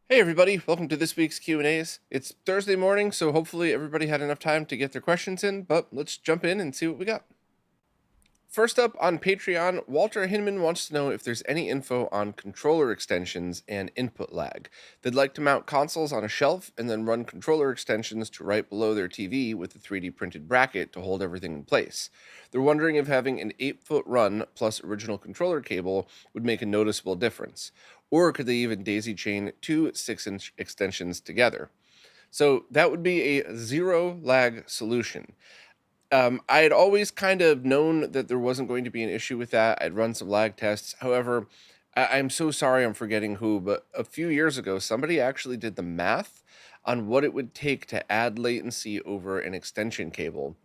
Hey everybody, welcome to this week's Q&As. It's Thursday morning, so hopefully everybody had enough time to get their questions in, but let's jump in and see what we got. First up on Patreon, Walter Hinman wants to know if there's any info on controller extensions and input lag. They'd like to mount consoles on a shelf and then run controller extensions to right below their TV with a 3D printed bracket to hold everything in place. They're wondering if having an 8-foot run plus original controller cable would make a noticeable difference. Or could they even daisy chain two 6-inch extensions together? So that would be a zero lag solution. I had always kind of known that there wasn't going to be an issue with that. I'd run some lag tests. However, I'm so sorry I'm forgetting who, but a few years ago, somebody actually did the math on what it would take to add latency over an extension cable.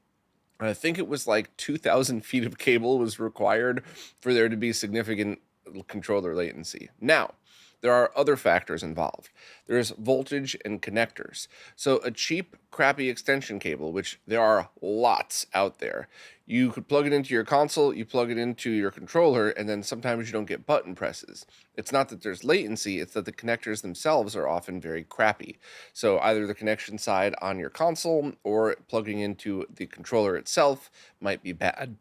I think it was like 2,000 feet of cable was required for there to be significant controller latency. Now, there are other factors involved. There's voltage and connectors. So a cheap, crappy extension cable, which there are lots out there, you could plug it into your console, you plug it into your controller, and then sometimes you don't get button presses. It's not that there's latency, it's that the connectors themselves are often very crappy. So either the connection side on your console or plugging into the controller itself might be bad.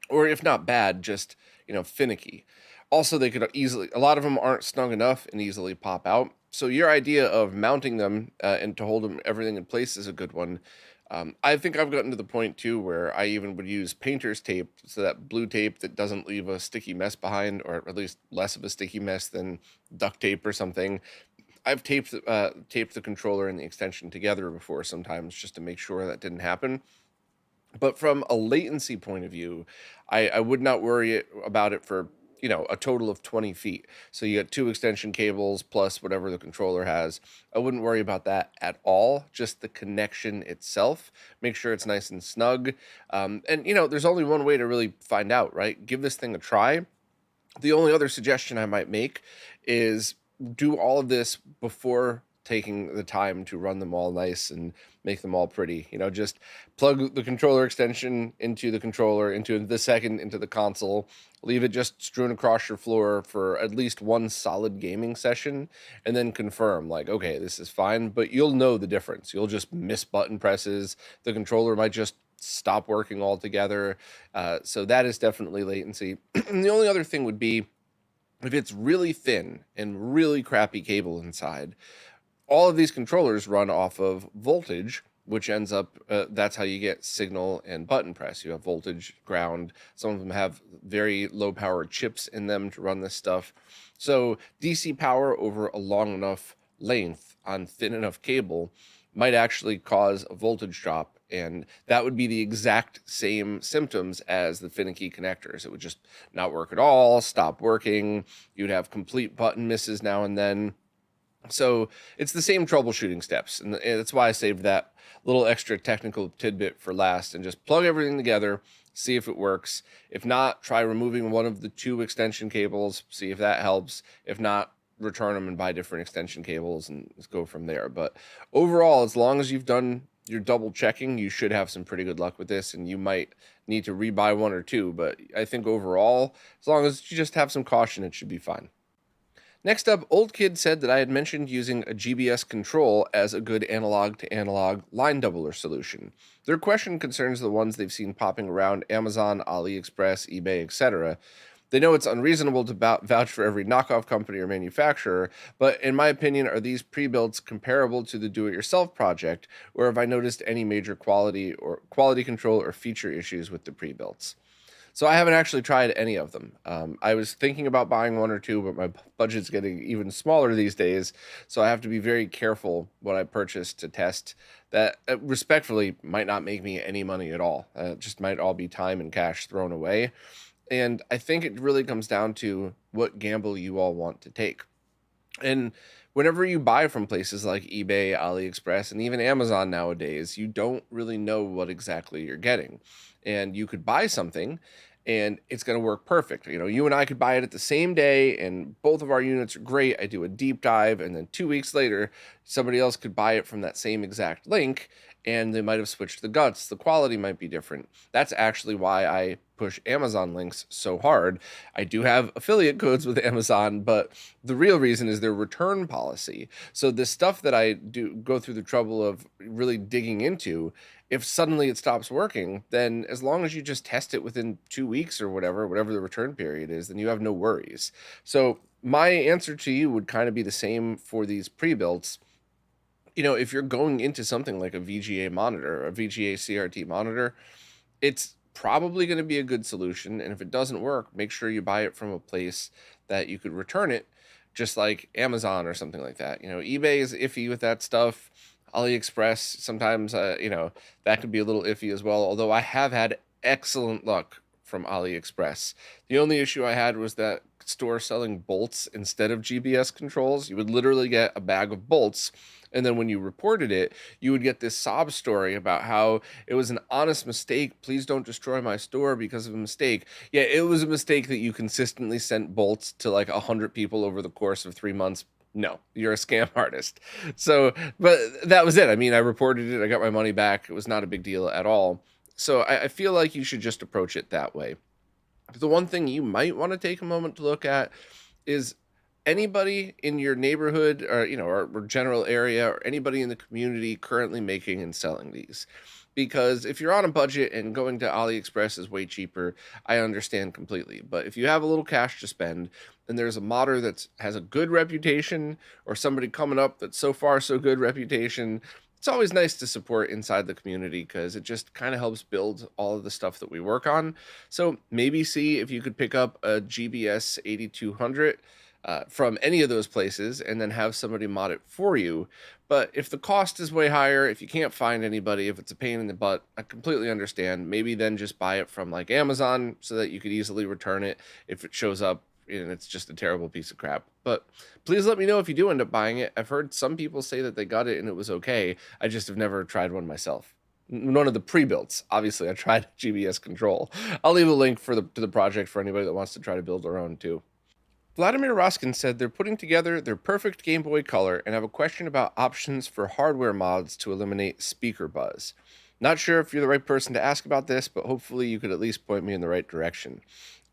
Or if not bad, just, finicky. Also, they could easily, a lot of them aren't snug enough and easily pop out. So your idea of mounting them and to hold them everything in place is a good one. I think I've gotten to the point too where I even would use painter's tape, so that blue tape that doesn't leave a sticky mess behind, or at least less of a sticky mess than duct tape or something. I've taped the controller and the extension together before sometimes just to make sure that didn't happen. But from a latency point of view, I would not worry about it for, a total of 20 feet. So you got two extension cables plus whatever the controller has. I wouldn't worry about that at all. Just the connection itself. Make sure it's nice and snug. And, there's only one way to really find out, right? Give this thing a try. The only other suggestion I might make is do all of this before taking the time to run them all nice and make them all pretty. Just plug the controller extension into the controller, into the second, into the console. Leave it just strewn across your floor for at least one solid gaming session, and then confirm, like, okay, this is fine. But you'll know the difference. You'll just miss button presses. The controller might just stop working altogether. So that is definitely latency. And the only other thing would be if it's really thin and really crappy cable inside. All of these controllers run off of voltage, which ends up, that's how you get signal and button press. You have voltage, ground. Some of them have very low power chips in them to run this stuff. So DC power over a long enough length on thin enough cable might actually cause a voltage drop, and that would be the exact same symptoms as the finicky connectors. It would just not work at all, stop working. You'd have complete button misses now and then. So it's the same troubleshooting steps, and that's why I saved that little extra technical tidbit for last, and just plug everything together, see if it works. If not, try removing one of the two extension cables, see if that helps. If not, return them and buy different extension cables and just go from there. But overall, as long as you've done your double checking, you should have some pretty good luck with this, and you might need to rebuy one or two. But I think overall, as long as you just have some caution, it should be fine. Next up, Old Kid said that I had mentioned using a GBS control as a good analog to analog line doubler solution. Their question concerns the ones they've seen popping around Amazon, AliExpress, eBay, etc. They know it's unreasonable to vouch for every knockoff company or manufacturer, but in my opinion, are these pre-builds comparable to the do-it-yourself project, or have I noticed any major quality control or feature issues with the pre-builds? So I haven't actually tried any of them. I was thinking about buying one or two, but my budget's getting even smaller these days, so I have to be very careful what I purchase to test. That respectfully might not make me any money at all. It just might all be time and cash thrown away. And I think it really comes down to what gamble you all want to take. And whenever you buy from places like eBay, AliExpress, and even Amazon nowadays, you don't really know what exactly you're getting. And you could buy something and it's going to work perfect. You and I could buy it at the same day and both of our units are great. I do a deep dive, and then 2 weeks later, somebody else could buy it from that same exact link and they might have switched the guts. The quality might be different. That's actually why I push Amazon links so hard. I do have affiliate codes with Amazon, but the real reason is their return policy. So the stuff that I do go through the trouble of really digging into, if suddenly it stops working, then as long as you just test it within 2 weeks or whatever the return period is, then you have no worries. So my answer to you would kind of be the same for these pre-builts. If you're going into something like a VGA monitor, a VGA CRT monitor, it's probably going to be a good solution. And if it doesn't work, make sure you buy it from a place that you could return it, just like Amazon or something like that. eBay is iffy with that stuff. AliExpress, sometimes, that could be a little iffy as well. Although I have had excellent luck from AliExpress. The only issue I had was that store selling bolts instead of GBS controls. You would literally get a bag of bolts, and then when you reported it, you would get this sob story about how it was an honest mistake. Please don't destroy my store because of a mistake. Yeah, it was a mistake that you consistently sent bolts to like 100 people over the course of 3 months. No, you're a scam artist. So, but that was it. I mean, I reported it. I got my money back. It was not a big deal at all. So I feel like you should just approach it that way. The one thing you might want to take a moment to look at is anybody in your neighborhood or or general area or anybody in the community currently making and selling these. Because if you're on a budget and going to AliExpress is way cheaper, I understand completely. But if you have a little cash to spend and there's a modder that has a good reputation, or somebody coming up that's so far so good reputation, it's always nice to support inside the community because it just kind of helps build all of the stuff that we work on. So maybe see if you could pick up a GBS 8200 from any of those places and then have somebody mod it for you. But if the cost is way higher, if you can't find anybody, if it's a pain in the butt, I completely understand. Maybe then just buy it from like Amazon so that you could easily return it if it shows up and it's just a terrible piece of crap. But please let me know if you do end up buying it. I've heard some people say that they got it and it was okay. I just have never tried one myself. None of the pre-builts. Obviously, I tried GBS control. I'll leave a link to the project for anybody that wants to try to build their own too. Vladimir Roskin said they're putting together their perfect Game Boy Color and have a question about options for hardware mods to eliminate speaker buzz. Not sure if you're the right person to ask about this, but hopefully you could at least point me in the right direction.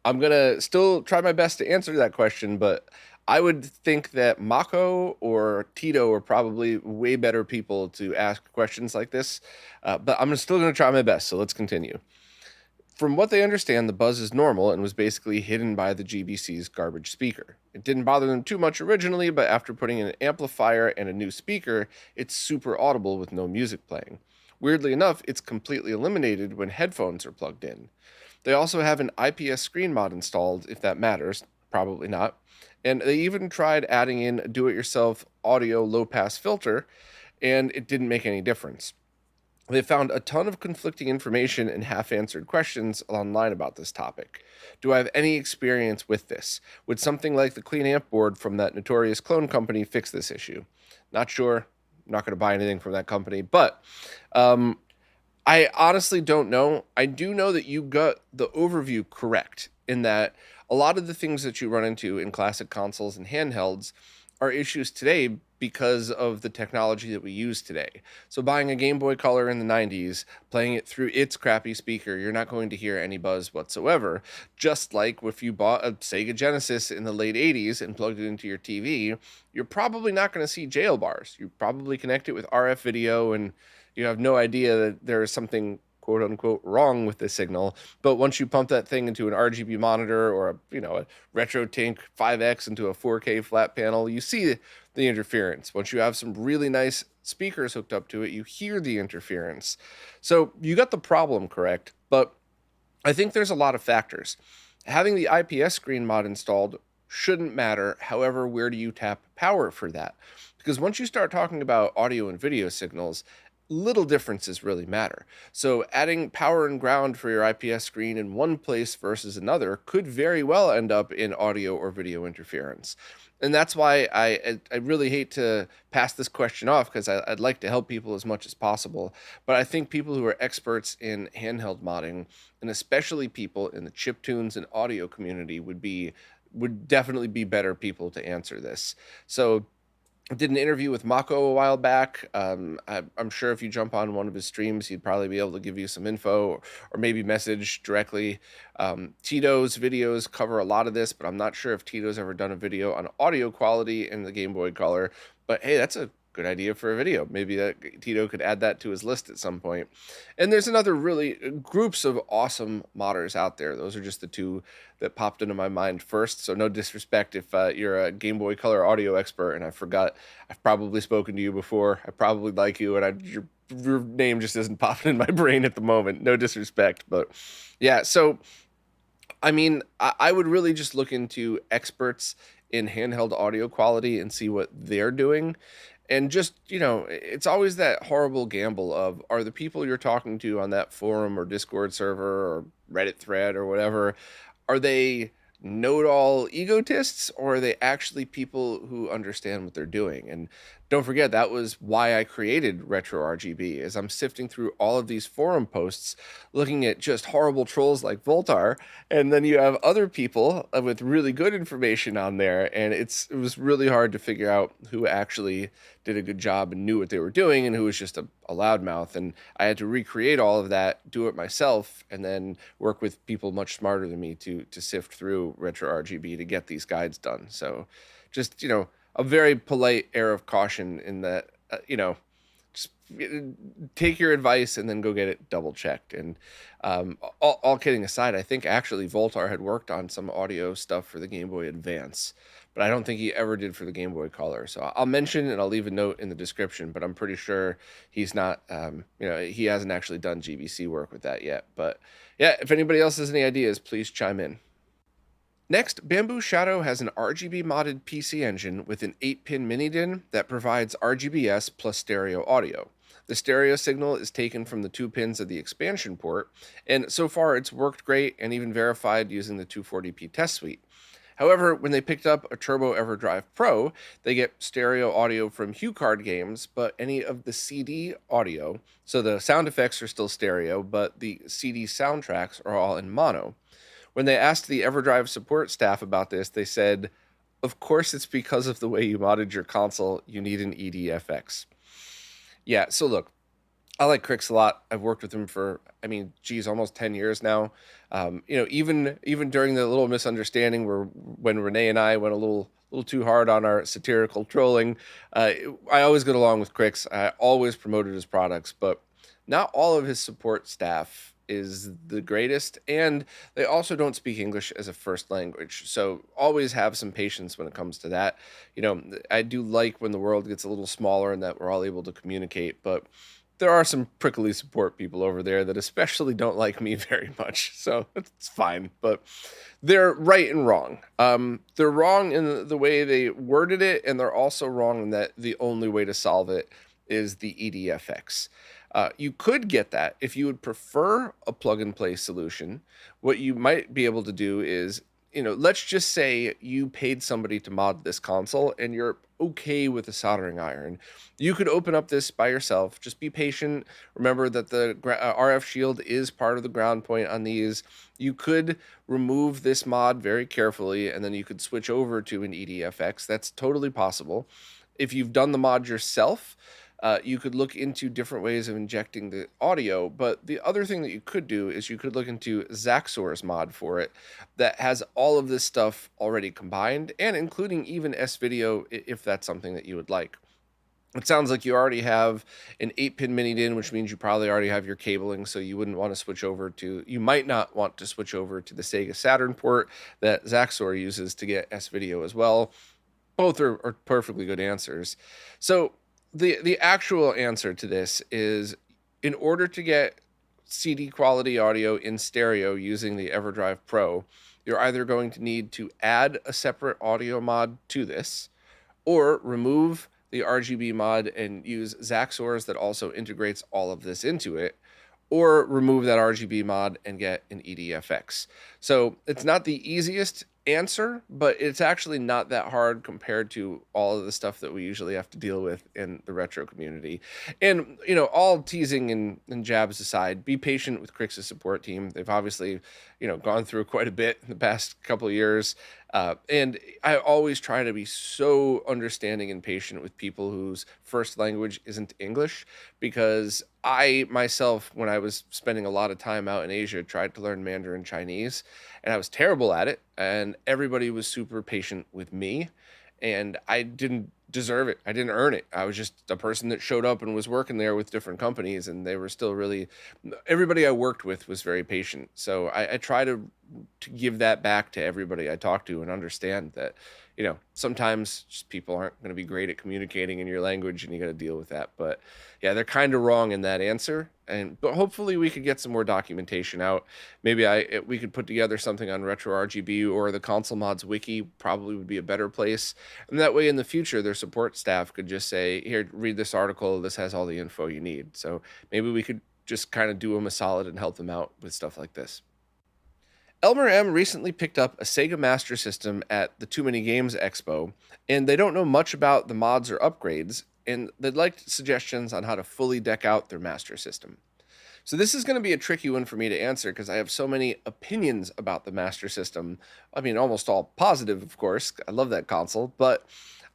I'm going to still try my best to answer that question, but I would think that Mako or Tito are probably way better people to ask questions like this, but I'm still going to try my best, so let's continue. From what they understand, the buzz is normal and was basically hidden by the GBC's garbage speaker. It didn't bother them too much originally, but after putting in an amplifier and a new speaker, it's super audible with no music playing. Weirdly enough, it's completely eliminated when headphones are plugged in. They also have an IPS screen mod installed, if that matters, probably not. And they even tried adding in a do-it-yourself audio low-pass filter, and it didn't make any difference. They found a ton of conflicting information and half-answered questions online about this topic. Do I have any experience with this? Would something like the Clean Amp board from that notorious clone company fix this issue? Not sure. I'm not going to buy anything from that company, but I honestly don't know. I do know that you got the overview correct in that a lot of the things that you run into in classic consoles and handhelds are issues today because of the technology that we use today. So buying a Game Boy Color in the 90s, playing it through its crappy speaker, you're not going to hear any buzz whatsoever. Just like if you bought a Sega Genesis in the late 80s and plugged it into your TV, you're probably not going to see jail bars. You probably connect it with RF video and you have no idea that there is something quote unquote wrong with the signal. But once you pump that thing into an RGB monitor or a RetroTink 5X into a 4K flat panel, you see the interference. Once you have some really nice speakers hooked up to it, you hear the interference. So you got the problem correct, but I think there's a lot of factors. Having the IPS screen mod installed shouldn't matter. However, where do you tap power for that? Because once you start talking about audio and video signals, little differences really matter. So adding power and ground for your IPS screen in one place versus another could very well end up in audio or video interference. And that's why I really hate to pass this question off because I'd like to help people as much as possible. But I think people who are experts in handheld modding, and especially people in the chiptunes and audio community, would definitely be better people to answer this. So did an interview with Mako a while back. I'm sure if you jump on one of his streams, he'd probably be able to give you some info, or maybe message directly. Tito's videos cover a lot of this, but I'm not sure if Tito's ever done a video on audio quality in the Game Boy Color. But hey, that's a good idea for a video. Maybe that Tito could add that to his list at some point. And there's another really groups of awesome modders out there. Those are just the two that popped into my mind first. So no disrespect if you're a Game Boy Color audio expert and I forgot. I've probably spoken to you before. I probably like you, and your name just isn't popping in my brain at the moment. No disrespect, but yeah. So I mean, I would really just look into experts in handheld audio quality and see what they're doing. And just, it's always that horrible gamble of, are the people you're talking to on that forum or Discord server or Reddit thread or whatever, are they know-it-all egotists, or are they actually people who understand what they're doing? And don't forget, that was why I created RetroRGB, is I'm sifting through all of these forum posts, looking at just horrible trolls like Voltar, and then you have other people with really good information on there, and it was really hard to figure out who actually did a good job and knew what they were doing, and who was just a loudmouth. And I had to recreate all of that, do it myself, and then work with people much smarter than me to sift through RetroRGB to get these guides done. So just, a very polite air of caution in that, just take your advice and then go get it double checked. And all kidding aside, I think actually Voltar had worked on some audio stuff for the Game Boy Advance, but I don't think he ever did for the Game Boy Color. So I'll mention, and I'll leave a note in the description, but I'm pretty sure he's not, he hasn't actually done GBC work with that yet. But yeah, if anybody else has any ideas, please chime in. Next, Bamboo Shadow has an RGB modded PC engine with an 8-pin mini DIN that provides RGBS plus stereo audio. The stereo signal is taken from the 2 pins of the expansion port, and so far it's worked great and even verified using the 240p test suite. However, when they picked up a Turbo EverDrive Pro, they get stereo audio from HuCard games, but any of the CD audio, so the sound effects are still stereo, but the CD soundtracks are all in mono. When they asked the EverDrive support staff about this, they said, "Of course, it's because of the way you modded your console. You need an EDFX." Yeah, so look, I like Crix a lot. I've worked with him for, almost 10 years now. Even during the little misunderstanding where when Renee and I went a little too hard on our satirical trolling, I always get along with Crix. I always promoted his products, but not all of his support staff is the greatest, and they also don't speak English as a first language. So always have some patience when it comes to that. I do like when the world gets a little smaller and that we're all able to communicate, but there are some prickly support people over there that especially don't like me very much. So it's fine, but they're right and wrong. They're wrong in the way they worded it, and they're also wrong in that the only way to solve it is the EDFX. You could get that if you would prefer a plug and play solution. What you might be able to do is, let's just say you paid somebody to mod this console and you're okay with a soldering iron. You could open up this by yourself. Just be patient. Remember that the RF shield is part of the ground point on these. You could remove this mod very carefully, and then you could switch over to an EDFX. That's totally possible. If you've done the mod yourself, you could look into different ways of injecting the audio, but the other thing that you could do is you could look into Zaxor's mod for it that has all of this stuff already combined, and including even S-Video if that's something that you would like. It sounds like you already have an 8-pin mini DIN, which means you probably already have your cabling, so you wouldn't want to switch over to, you might not want to switch over to the Sega Saturn port that Zaxor uses to get S-Video as well. Both are perfectly good answers. So the actual answer to this is, in order to get CD quality audio in stereo using the EverDrive Pro, you're either going to need to add a separate audio mod to this, or remove the RGB mod and use Zaxor's that also integrates all of this into it, or remove that RGB mod and get an EDFX. So it's not the easiest answer, but it's actually not that hard compared to all of the stuff that we usually have to deal with in the retro community. And, all teasing and jabs aside, be patient with Crix's support team. They've obviously, gone through quite a bit in the past couple of years. And I always try to be so understanding and patient with people whose first language isn't English, because I myself, when I was spending a lot of time out in Asia, tried to learn Mandarin Chinese, and I was terrible at it. And everybody was super patient with me, and I didn't deserve it. I didn't earn it. I was just a person that showed up and was working there with different companies, and they were still really, everybody I worked with was very patient. So I try to give that back to everybody I talk to and understand that, sometimes just people aren't going to be great at communicating in your language, and you got to deal with that. But yeah, they're kind of wrong in that answer. But hopefully we could get some more documentation out. Maybe we could put together something on RetroRGB, or the Console Mods Wiki probably would be a better place. And that way in the future, their support staff could just say, here, read this article. This has all the info you need. So maybe we could just kind of do them a solid and help them out with stuff like this. Elmer M recently picked up a Sega Master System at the Too Many Games Expo, and they don't know much about the mods or upgrades, and they'd like suggestions on how to fully deck out their Master System. So this is going to be a tricky one for me to answer because I have so many opinions about the Master System. I mean, almost all positive, of course. I love that console, but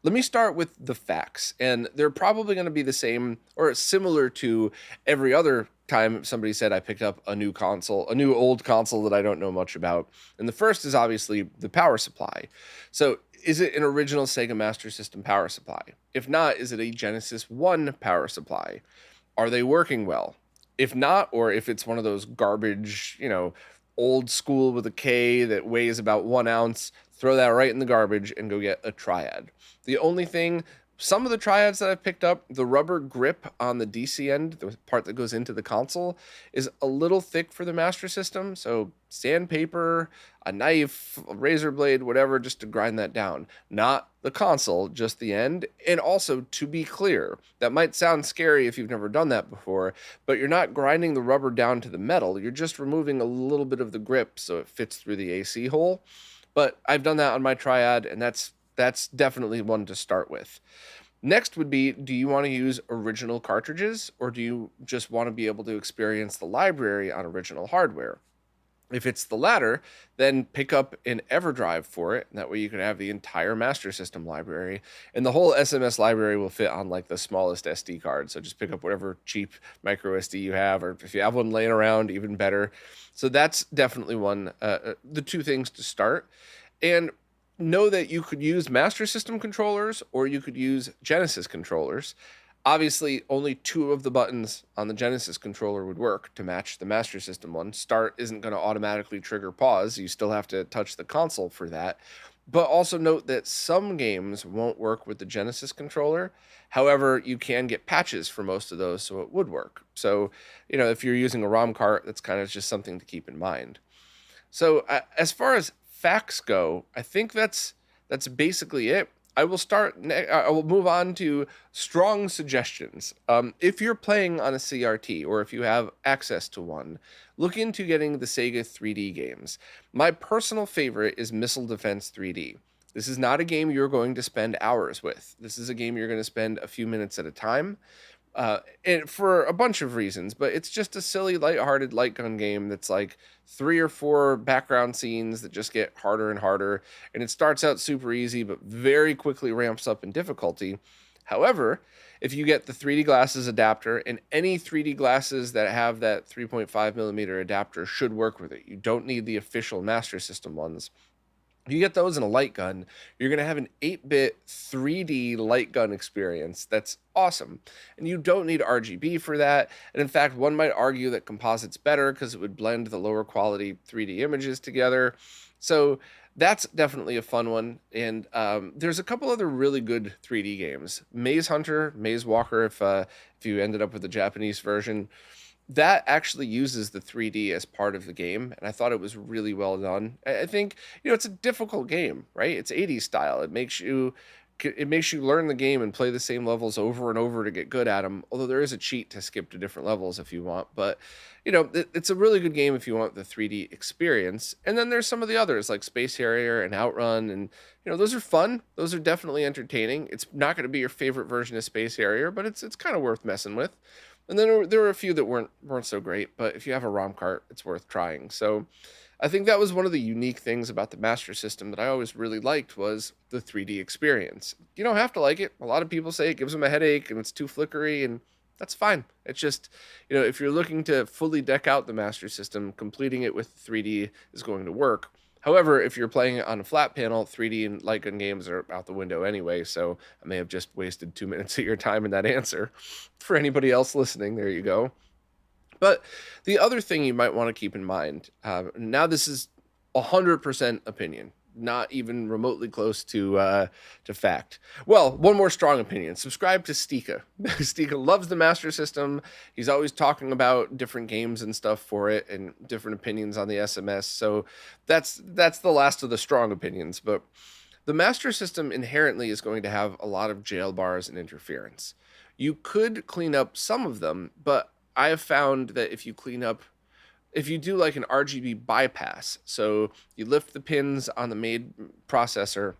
let me start with the facts, and they're probably going to be the same or similar to every other time somebody said I picked up a new console, a new old console that I don't know much about. And the first is obviously the power supply. So, is it an original Sega Master System power supply? If not, is it a Genesis 1 power supply? Are they working well? If not, or if it's one of those garbage, old school with a K that weighs about 1 ounce, throw that right in the garbage and go get a Triad. The only thing, some of the Triads that I've picked up, the rubber grip on the DC end, the part that goes into the console, is a little thick for the Master System. So sandpaper, a knife, a razor blade, whatever, just to grind that down. Not the console, just the end. And also, to be clear, that might sound scary if you've never done that before, but you're not grinding the rubber down to the metal. You're just removing a little bit of the grip so it fits through the AC hole. But I've done that on my Triad, and that's definitely one to start with. Next would be, do you want to use original cartridges, or do you just want to be able to experience the library on original hardware? If it's the latter, then pick up an EverDrive for it. And that way you can have the entire Master System library. And the whole SMS library will fit on like the smallest SD card. So just pick up whatever cheap micro SD you have, or if you have one laying around, even better. So that's definitely one, the two things to start. And know that you could use Master System controllers or you could use Genesis controllers. Obviously, only two of the buttons on the Genesis controller would work to match the Master System one. Start isn't going to automatically trigger pause. You still have to touch the console for that. But also note that some games won't work with the Genesis controller. However, you can get patches for most of those, so it would work. So, if you're using a ROM cart, that's kind of just something to keep in mind. So, as far as facts go, I think that's basically it. I will move on to strong suggestions. If you're playing on a CRT or if you have access to one, look into getting the Sega 3D games. My personal favorite is Missile Defense 3D. This is not a game you're going to spend hours with. This is a game you're going to spend a few minutes at a time. And for a bunch of reasons, but it's just a silly, lighthearted light gun game that's like 3 or 4 background scenes that just get harder and harder. And it starts out super easy, but very quickly ramps up in difficulty. However, if you get the 3D glasses adapter, and any 3D glasses that have that 3.5 millimeter adapter should work with it. You don't need the official Master System ones. You get those in a light gun, you're going to have an 8-bit 3D light gun experience that's awesome. And you don't need RGB for that. And in fact, one might argue that composite's better because it would blend the lower quality 3D images together. So that's definitely a fun one. And there's a couple other really good 3D games. Maze Hunter, Maze Walker, if you ended up with the Japanese version, that actually uses the 3D as part of the game, and I thought it was really well done. I think it's a difficult game, right? It's 80s style. It makes you learn the game and play the same levels over and over to get good at them. Although there is a cheat to skip to different levels if you want, but it's a really good game if you want the 3D experience. And then there's some of the others like Space Harrier and Outrun, and those are fun. Those are definitely entertaining. It's not going to be your favorite version of Space Harrier, but it's kind of worth messing with. And then there were a few that weren't so great, but if you have a ROM cart, it's worth trying. So I think that was one of the unique things about the Master System that I always really liked was the 3D experience. You don't have to like it. A lot of people say it gives them a headache and it's too flickery, and that's fine. It's just, if you're looking to fully deck out the Master System, completing it with 3D is going to work. However, if you're playing it on a flat panel, 3D and light gun games are out the window anyway, so I may have just wasted 2 minutes of your time in that answer. For anybody else listening, there you go. But the other thing you might want to keep in mind, now this is 100% opinion, not even remotely close to fact. Well, one more strong opinion. Subscribe to Stika. Stika loves the Master System. He's always talking about different games and stuff for it and different opinions on the SMS. So that's the last of the strong opinions. But the Master System inherently is going to have a lot of jail bars and interference. You could clean up some of them, but I have found that if you do like an RGB bypass, so you lift the pins on the main processor,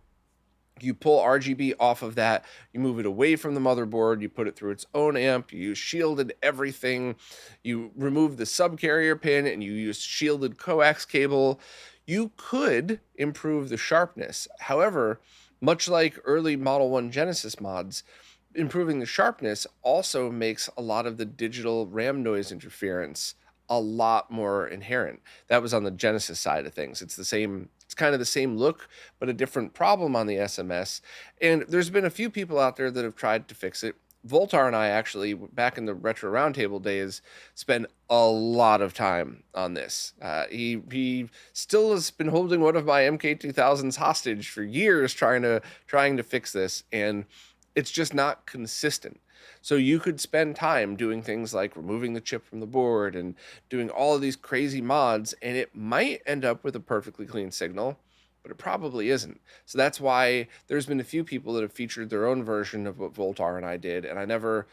you pull RGB off of that, you move it away from the motherboard, you put it through its own amp, you use shielded everything, you remove the subcarrier pin, and you use shielded coax cable, you could improve the sharpness. However, much like early Model 1 Genesis mods, improving the sharpness also makes a lot of the digital RAM noise interference a lot more inherent. That was on the Genesis side of things. It's kind of the same look, but a different problem on the SMS. And there's been a few people out there that have tried to fix it. Voltar and I actually, back in the Retro Roundtable days, spent a lot of time on this. He still has been holding one of my MK2000s hostage for years, trying to fix this, and it's just not consistent. So you could spend time doing things like removing the chip from the board and doing all of these crazy mods, and it might end up with a perfectly clean signal, but it probably isn't. So that's why there's been a few people that have featured their own version of what Voltar and I did, and I never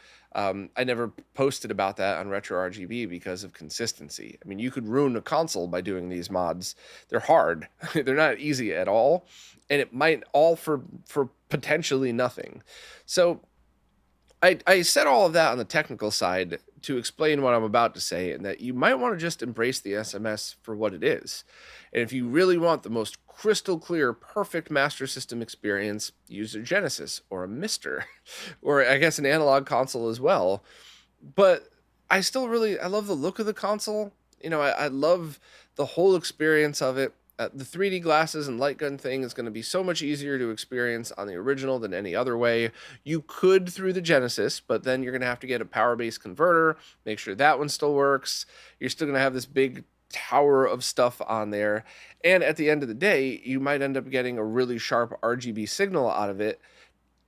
posted about that on RetroRGB because of consistency. I mean, you could ruin a console by doing these mods. They're hard. They're not easy at all, and it might all for potentially nothing. So I said all of that on the technical side to explain what I'm about to say, and that you might want to just embrace the SMS for what it is. And if you really want the most crystal clear, perfect Master System experience, use a Genesis or a Mister, or I guess an analog console as well. But I love the look of the console. I love the whole experience of it. The 3D glasses and light gun thing is going to be so much easier to experience on the original than any other way. You could through the Genesis, but then you're going to have to get a power-based converter, make sure that one still works. You're still going to have this big tower of stuff on there. And at the end of the day, you might end up getting a really sharp RGB signal out of it,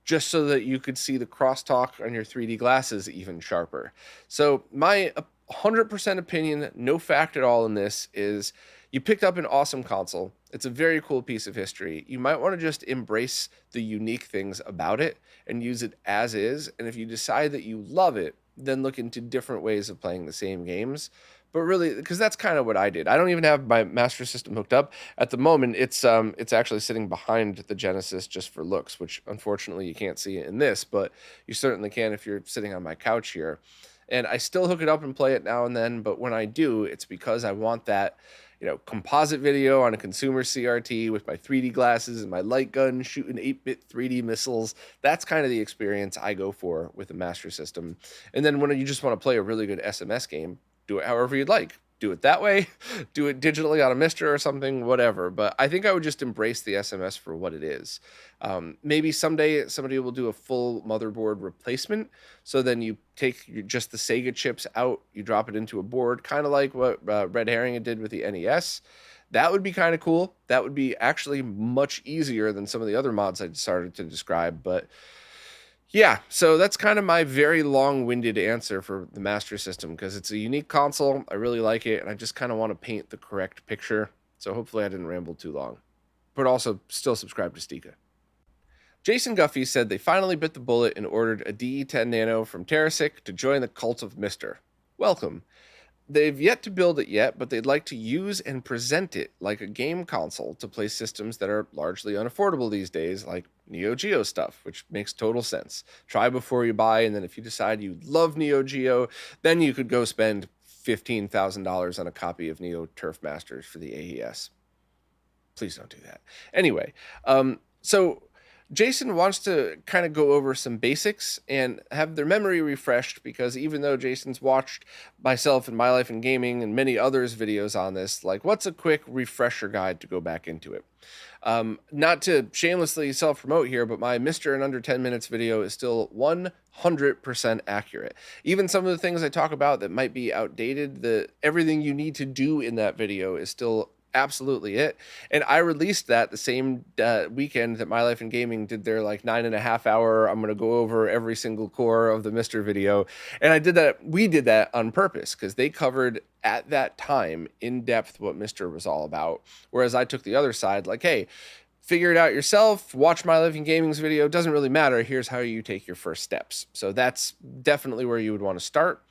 just so that you could see the crosstalk on your 3D glasses even sharper. So my 100% opinion, no fact at all in this, is you picked up an awesome console. It's a very cool piece of history. You might want to just embrace the unique things about it and use it as is. And if you decide that you love it, then look into different ways of playing the same games. But really, because that's kind of what I did. I don't even have my Master System hooked up at the moment. It's actually sitting behind the Genesis just for looks, which unfortunately you can't see in this, but you certainly can if you're sitting on my couch here. And I still hook it up and play it now and then, but when I do, it's because I want that, composite video on a consumer CRT with my 3D glasses and my light gun shooting 8-bit 3D missiles. That's kind of the experience I go for with the Master System. And then when you just want to play a really good SMS game, do it however you'd like. Do it that way, do it digitally on a Mister or something, whatever. But I think I would just embrace the SMS for what it is. Maybe someday somebody will do a full motherboard replacement. So then you take just the Sega chips out, you drop it into a board, kind of like what Red Herring did with the NES. That would be kind of cool. That would be actually much easier than some of the other mods I started to describe. But yeah, so that's kind of my very long-winded answer for the Master System, because it's a unique console. I really like it, and I just kind of want to paint the correct picture. So hopefully I didn't ramble too long. But also, still subscribe to Stika. Jason Guffey said they finally bit the bullet and ordered a DE10 Nano from Terrasic to join the cult of Mister. Welcome. They've yet to build it yet, but they'd like to use and present it like a game console to play systems that are largely unaffordable these days, like Neo Geo stuff, which makes total sense. Try before you buy, and then if you decide you love Neo Geo, then you could go spend $15,000 on a copy of Neo Turf Masters for the AES. Please don't do that. Anyway, so Jason wants to kind of go over some basics and have their memory refreshed, because even though Jason's watched myself and My Life in Gaming and many others videos on this, like, what's a quick refresher guide to go back into it? Not to shamelessly self-promote here, but my Mr. in Under 10 Minutes video is still 100% accurate. Even some of the things I talk about that might be outdated, everything you need to do in that video is still absolutely it. And I released that the same weekend that My Life in Gaming did their like 9.5 hour, I'm going to go over every single core of the Mr. video. And we did that on purpose, because they covered at that time in depth what Mr. was all about. Whereas I took the other side, like, hey, figure it out yourself, watch My Life in Gaming's video, doesn't really matter, here's how you take your first steps. So that's definitely where you would want to start.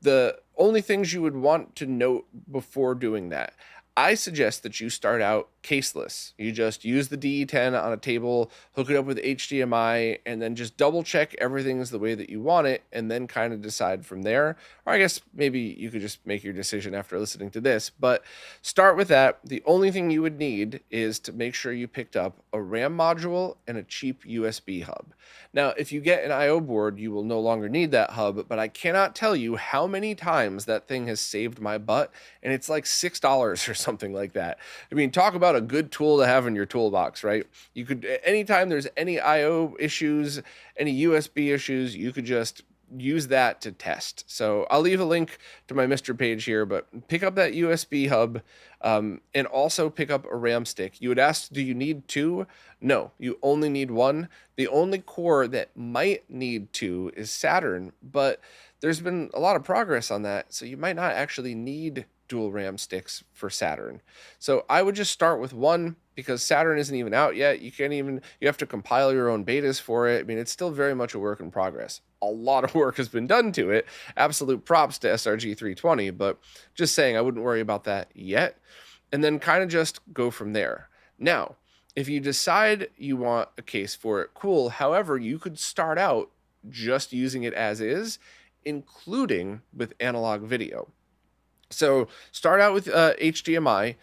The only things you would want to note before doing that, I suggest that you start out caseless. You just use the DE10 on a table, hook it up with HDMI, and then just double check everything's the way that you want it, and then kind of decide from there. Or I guess maybe you could just make your decision after listening to this, but start with that. The only thing you would need is to make sure you picked up a RAM module and a cheap USB hub. Now, if you get an I/O board, you will no longer need that hub, but I cannot tell you how many times that thing has saved my butt, and it's like $6 or something like that. I mean, talk about a good tool to have in your toolbox, right? You could, anytime there's any I/O issues, any USB issues, you could just use that to test. So I'll leave a link to my Mr. page here, but pick up that USB hub, and also pick up a RAM stick. You would ask, do you need two? No, you only need one. The only core that might need two is Saturn, but there's been a lot of progress on that, so you might not actually need dual RAM sticks for Saturn. So I would just start with one, because Saturn isn't even out yet. You have to compile your own betas for it. I mean, it's still very much a work in progress. A lot of work has been done to it. Absolute props to SRG 320, but just saying, I wouldn't worry about that yet. And then kind of just go from there. Now, if you decide you want a case for it, cool. However, you could start out just using it as is, including with analog video. So start out with HDMI,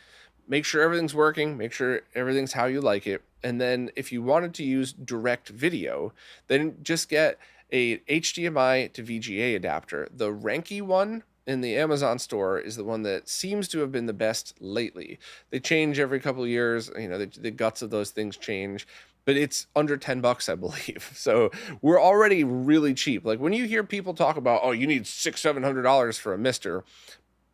make sure everything's working, make sure everything's how you like it. And then if you wanted to use direct video, then just get a HDMI to VGA adapter. The Renke one in the Amazon store is the one that seems to have been the best lately. They change every couple of years, you know, the guts of those things change, but it's under $10, I believe. So we're already really cheap. Like when you hear people talk about, oh, you need $600-700 for a Mister,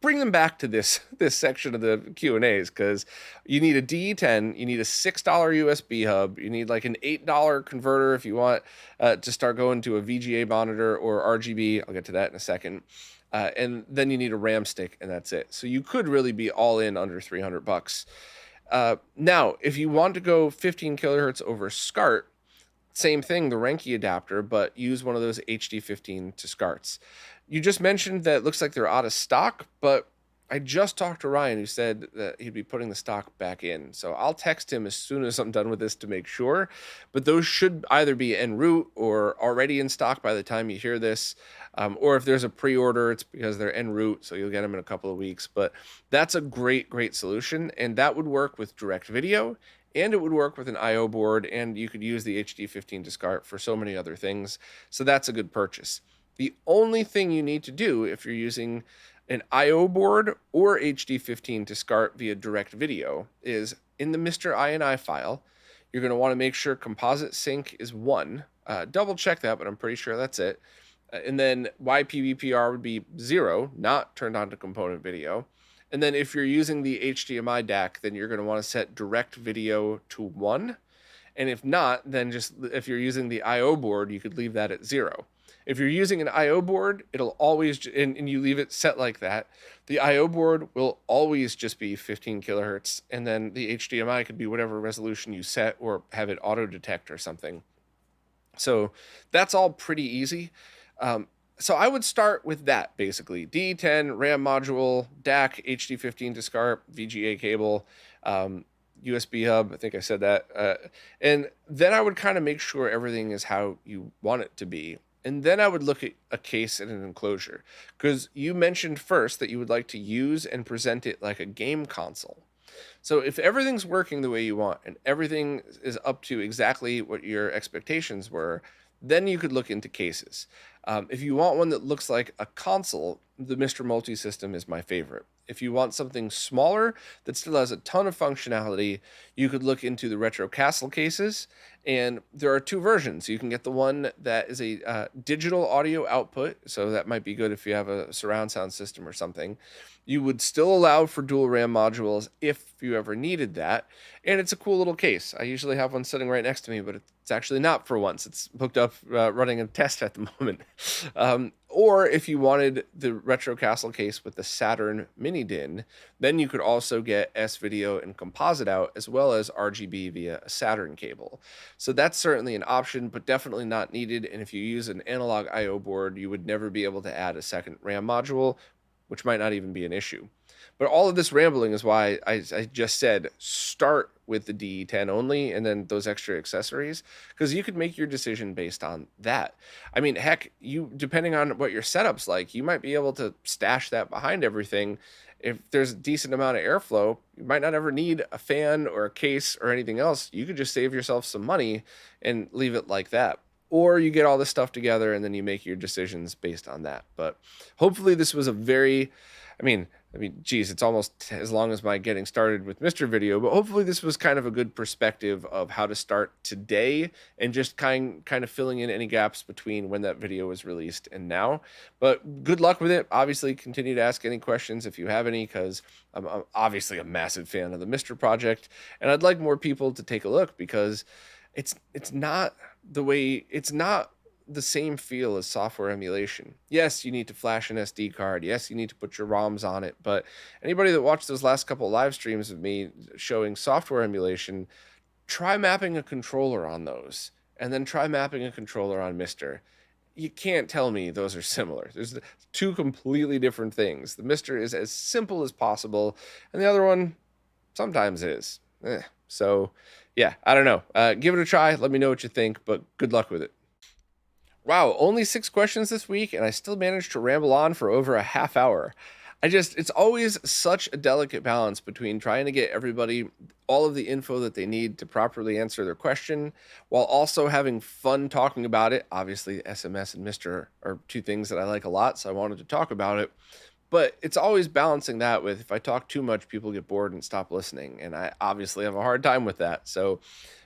bring them back to this section of the Q&As, because you need a DE10, you need a $6 USB hub, you need like an $8 converter if you want to start going to a VGA monitor or RGB. I'll get to that in a second. And then you need a RAM stick, and that's it. So you could really be all in under $300. Now, if you want to go 15 kilohertz over SCART, same thing, the Renke adapter, but use one of those HD15 to SCARTs. You just mentioned that it looks like they're out of stock, but I just talked to Ryan, who said that he'd be putting the stock back in. So I'll text him as soon as I'm done with this to make sure. But those should either be en route or already in stock by the time you hear this. Or if there's a pre-order, it's because they're en route, so you'll get them in a couple of weeks. But that's a great, great solution. And that would work with direct video, and it would work with an I/O board, and you could use the HD15 to SCART for so many other things. So that's a good purchase. The only thing you need to do if you're using an I/O board or HD15 to SCART via direct video is in the Mr. INI file, you're going to want to make sure composite sync is 1. Double check that, but I'm pretty sure that's it. And then YPVPR would be 0, not turned on to component video. And then if you're using the HDMI DAC, then you're going to want to set direct video to 1. And if not, then just if you're using the I/O board, you could leave that at 0. If you're using an I/O board, it'll always, and you leave it set like that, the I/O board will always just be 15 kilohertz, and then the HDMI could be whatever resolution you set or have it auto detect or something. So that's all pretty easy. So I would start with that, basically. D10, RAM module, DAC, HD15 to SCART, VGA cable, USB hub, I think I said that. And then I would kind of make sure everything is how you want it to be. And then I would look at a case and an enclosure, because you mentioned first that you would like to use and present it like a game console. So if everything's working the way you want and everything is up to exactly what your expectations were, then you could look into cases. If you want one that looks like a console, the Mr. Multi system is my favorite. If you want something smaller that still has a ton of functionality, you could look into the Retro Castle cases. And there are two versions. You can get the one that is a digital audio output. So that might be good if you have a surround sound system or something. You would still allow for dual RAM modules if you ever needed that. And it's a cool little case. I usually have one sitting right next to me, but it's actually not for once. It's hooked up, running a test at the moment. Or if you wanted the Retro Castle case with the Saturn mini DIN, then you could also get S-Video and composite out, as well as RGB via a Saturn cable. So that's certainly an option, but definitely not needed. And if you use an analog I/O board, you would never be able to add a second RAM module, which might not even be an issue. But all of this rambling is why I just said start with the DE10 only and then those extra accessories, because you could make your decision based on that. I mean, heck, you, depending on what your setup's like, you might be able to stash that behind everything. If there's a decent amount of airflow, you might not ever need a fan or a case or anything else. You could just save yourself some money and leave it like that. Or you get all this stuff together and then you make your decisions based on that. But hopefully this was a very, geez, it's almost as long as my getting started with Mr. Video, but hopefully this was kind of a good perspective of how to start today and just kind of filling in any gaps between when that video was released and now. But good luck with it. Obviously, continue to ask any questions if you have any, because I'm obviously a massive fan of the Mr. project, and I'd like more people to take a look, because it's not the same feel as software emulation. Yes, you need to flash an SD card. Yes, you need to put your ROMs on it. But anybody that watched those last couple live streams of me showing software emulation, try mapping a controller on those, and then try mapping a controller on Mr. You can't tell me those are similar. There's two completely different things. The Mr. is as simple as possible, and the other one sometimes is. So, yeah, I don't know. Give it a try. Let me know what you think, but good luck with it. Wow, only 6 questions this week, and I still managed to ramble on for over a half hour. It's always such a delicate balance between trying to get everybody all of the info that they need to properly answer their question, while also having fun talking about it. Obviously, SMS and Mr. are two things that I like a lot, so I wanted to talk about it. But it's always balancing that with, if I talk too much, people get bored and stop listening. And I obviously have a hard time with that. So,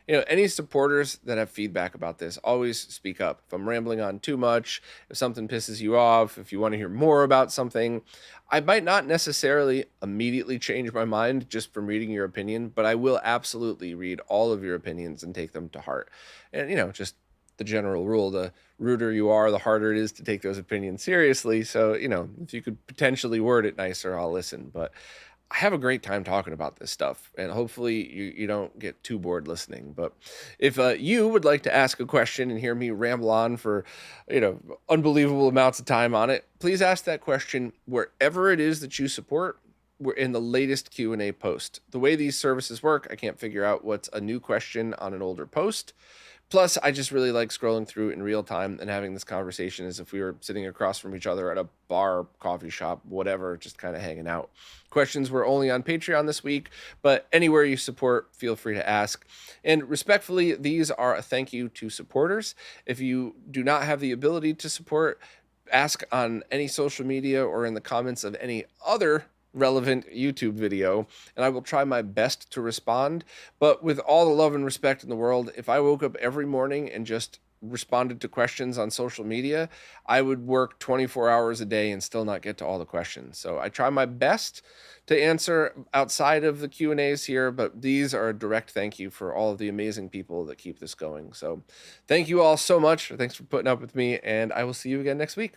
any supporters that have feedback about this, always speak up. If I'm rambling on too much, if something pisses you off, if you want to hear more about something, I might not necessarily immediately change my mind just from reading your opinion, but I will absolutely read all of your opinions and take them to heart. And, just the general rule, the ruder you are, the harder it is to take those opinions seriously. So, if you could potentially word it nicer, I'll listen. But I have a great time talking about this stuff, and hopefully you don't get too bored listening. But if you would like to ask a question and hear me ramble on for, unbelievable amounts of time on it, please ask that question wherever it is that you support. We're in the latest Q&A post. The way these services work, I can't figure out what's a new question on an older post. Plus, I just really like scrolling through in real time and having this conversation as if we were sitting across from each other at a bar, coffee shop, whatever, just kind of hanging out. Questions were only on Patreon this week, but anywhere you support, feel free to ask. And respectfully, these are a thank you to supporters. If you do not have the ability to support, ask on any social media or in the comments of any other relevant YouTube video, and I will try my best to respond. But with all the love and respect in the world, if I woke up every morning and just responded to questions on social media, I would work 24 hours a day and still not get to all the questions. So I try my best to answer outside of the Q&As here, but these are a direct thank you for all of the amazing people that keep this going. So thank you all so much. Thanks for putting up with me, and I will see you again next week.